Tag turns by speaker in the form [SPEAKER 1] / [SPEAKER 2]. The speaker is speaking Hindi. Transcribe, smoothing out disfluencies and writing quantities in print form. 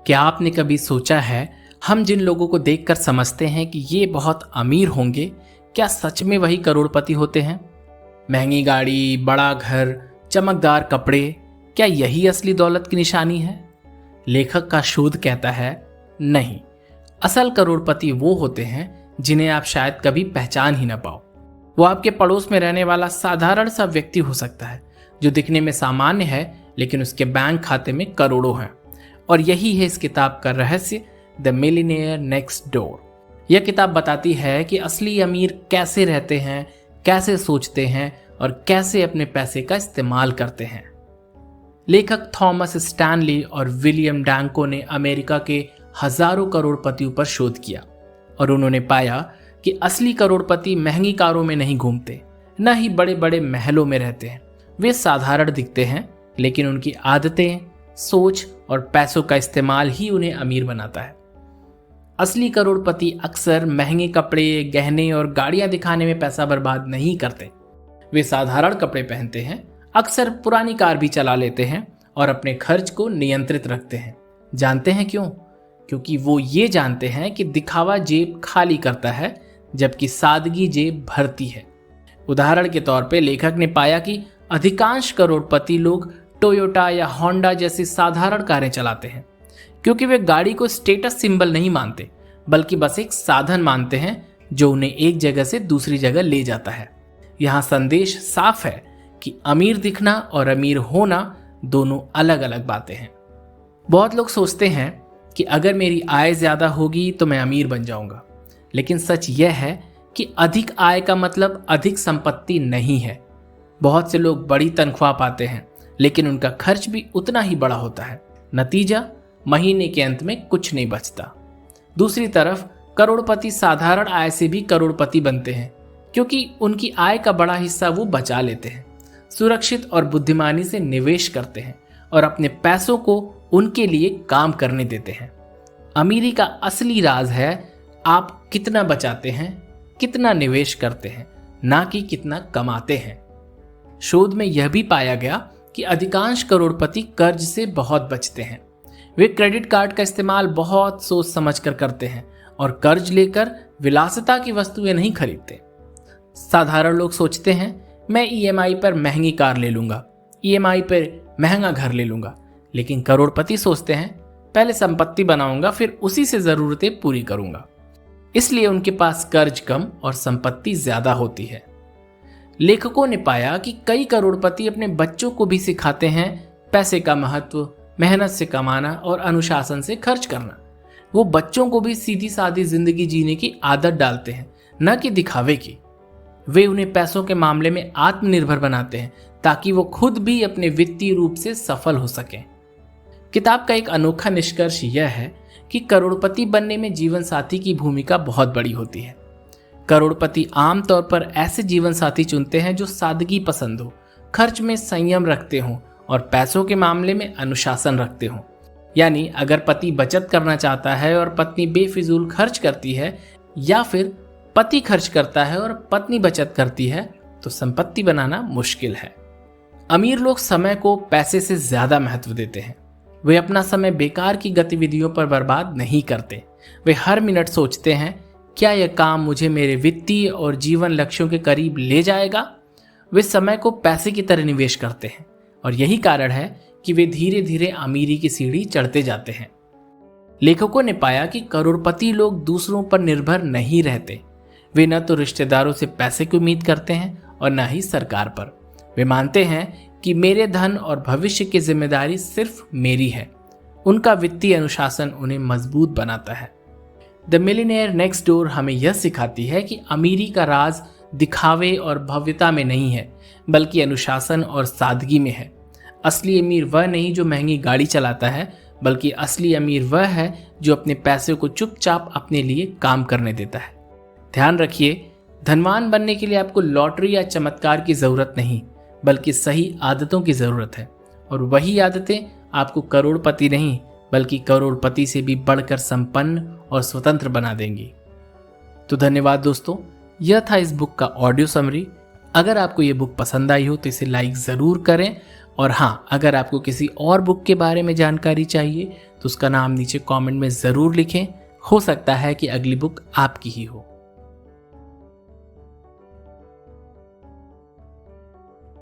[SPEAKER 1] क्या आपने कभी सोचा है, हम जिन लोगों को देखकर समझते हैं कि ये बहुत अमीर होंगे, क्या सच में वही करोड़पति होते हैं? महंगी गाड़ी, बड़ा घर, चमकदार कपड़े, क्या यही असली दौलत की निशानी है? लेखक का शोध कहता है, नहीं। असल करोड़पति वो होते हैं जिन्हें आप शायद कभी पहचान ही ना पाओ। वो आपके पड़ोस में रहने वाला साधारण सा व्यक्ति हो सकता है, जो दिखने में सामान्य है लेकिन उसके बैंक खाते में करोड़ों हैं। और यही है इस किताब का रहस्य, द मिलियनेयर नेक्स्ट डोर। यह किताब बताती है कि असली अमीर कैसे रहते हैं, कैसे सोचते हैं और कैसे अपने पैसे का इस्तेमाल करते हैं। लेखक थॉमस स्टैनली और विलियम डैंको ने अमेरिका के हजारों करोड़पतियों पर शोध किया और उन्होंने पाया कि असली करोड़पति महंगी कारों में नहीं घूमते, न ही बड़े बड़े महलों में रहते हैं। वे साधारण दिखते हैं, लेकिन उनकी आदतें, सोच और पैसों का इस्तेमाल ही उन्हें अमीर बनाता है। असली करोड़पति अक्सर महंगे कपड़े, गहने और गाड़ियां दिखाने में पैसा बर्बाद नहीं करते। वे साधारण कपड़े पहनते हैं, अक्सर पुरानी कार भी चला लेते हैं और अपने खर्च को नियंत्रित रखते हैं। जानते हैं क्यों? क्योंकि वो ये जानते हैं कि दिखावा जेब खाली करता है, जबकि सादगी जेब भरती है। उदाहरण के तौर पे लेखक ने पाया कि अधिकांश करोड़पति लोग टोयोटा या होंडा जैसी साधारण कारें चलाते हैं, क्योंकि वे गाड़ी को स्टेटस सिंबल नहीं मानते, बल्कि बस एक साधन मानते हैं जो उन्हें एक जगह से दूसरी जगह ले जाता है। यहाँ संदेश साफ है कि अमीर दिखना और अमीर होना दोनों अलग अलग बातें हैं। बहुत लोग सोचते हैं कि अगर मेरी आय ज्यादा होगी तो मैं अमीर बन जाऊंगा, लेकिन सच यह है कि अधिक आय का मतलब अधिक संपत्ति नहीं है। बहुत से लोग बड़ी तनख्वाह पाते हैं, लेकिन उनका खर्च भी उतना ही बड़ा होता है। नतीजा, महीने के अंत में कुछ नहीं बचता। दूसरी तरफ करोड़पति साधारण आय से भी करोड़पति बनते हैं, क्योंकि उनकी आय का बड़ा हिस्सा वो बचा लेते हैं, सुरक्षित और बुद्धिमानी से निवेश करते हैं और अपने पैसों को उनके लिए काम करने देते हैं। अमीरी का असली राज है आप कितना बचाते हैं, कितना निवेश करते हैं, ना कि कितना कमाते हैं। शोध में यह भी पाया गया कि अधिकांश करोड़पति कर्ज से बहुत बचते हैं। वे क्रेडिट कार्ड का इस्तेमाल बहुत सोच समझकर करते हैं और कर्ज लेकर विलासिता की वस्तुएं नहीं खरीदते। साधारण लोग सोचते हैं, मैं ईएमआई पर महंगी कार ले लूंगा, ईएमआई पर महंगा घर ले लूंगा, लेकिन करोड़पति सोचते हैं, पहले संपत्ति बनाऊंगा, फिर उसी से जरूरतें पूरी करूंगा। इसलिए उनके पास कर्ज कम और संपत्ति ज्यादा होती है। लेखकों ने पाया कि कई करोड़पति अपने बच्चों को भी सिखाते हैं पैसे का महत्व, मेहनत से कमाना और अनुशासन से खर्च करना। वो बच्चों को भी सीधी सादी जिंदगी जीने की आदत डालते हैं, न कि दिखावे की। वे उन्हें पैसों के मामले में आत्मनिर्भर बनाते हैं ताकि वो खुद भी अपने वित्तीय रूप से सफल हो सकें। किताब का एक अनोखा निष्कर्ष यह है कि करोड़पति बनने में जीवन साथी की भूमिका बहुत बड़ी होती है। करोड़पति आमतौर पर ऐसे जीवन साथी चुनते हैं जो सादगी पसंद हो, खर्च में संयम रखते हों और पैसों के मामले में अनुशासन रखते हों। यानी अगर पति बचत करना चाहता है और पत्नी बेफिजूल खर्च करती है, या फिर पति खर्च करता है और पत्नी बचत करती है, तो संपत्ति बनाना मुश्किल है। अमीर लोग समय को पैसे से ज्यादा महत्व देते हैं। वे अपना समय बेकार की गतिविधियों पर बर्बाद नहीं करते। वे हर मिनट सोचते हैं, क्या यह काम मुझे मेरे वित्तीय और जीवन लक्ष्यों के करीब ले जाएगा? वे समय को पैसे की तरह निवेश करते हैं और यही कारण है कि वे धीरे धीरे अमीरी की सीढ़ी चढ़ते जाते हैं। लेखकों ने पाया कि करोड़पति लोग दूसरों पर निर्भर नहीं रहते। वे न तो रिश्तेदारों से पैसे की उम्मीद करते हैं और न ही सरकार पर। वे मानते हैं कि मेरे धन और भविष्य की जिम्मेदारी सिर्फ मेरी है। उनका वित्तीय अनुशासन उन्हें मजबूत बनाता है। द मिलियनेयर नेक्स्ट डोर हमें यह सिखाती है कि अमीरी का राज दिखावे और भव्यता में नहीं है, बल्कि अनुशासन और सादगी में है। असली अमीर वह नहीं जो महंगी गाड़ी चलाता है, बल्कि असली अमीर वह है जो अपने पैसे को चुपचाप अपने लिए काम करने देता है। ध्यान रखिए, धनवान बनने के लिए आपको लॉटरी या चमत्कार की जरूरत नहीं, बल्कि सही आदतों की जरूरत है। और वही आदतें आपको करोड़पति नहीं, बल्कि करोड़पति से भी बढ़कर संपन्न और स्वतंत्र बना देंगी। तो धन्यवाद दोस्तों, यह था इस बुक का ऑडियो समरी। अगर आपको ये बुक पसंद आई हो तो इसे लाइक ज़रूर करें, और हाँ, अगर आपको किसी और बुक के बारे में जानकारी चाहिए तो उसका नाम नीचे कमेंट में ज़रूर लिखें। हो सकता है कि अगली बुक आपकी ही हो।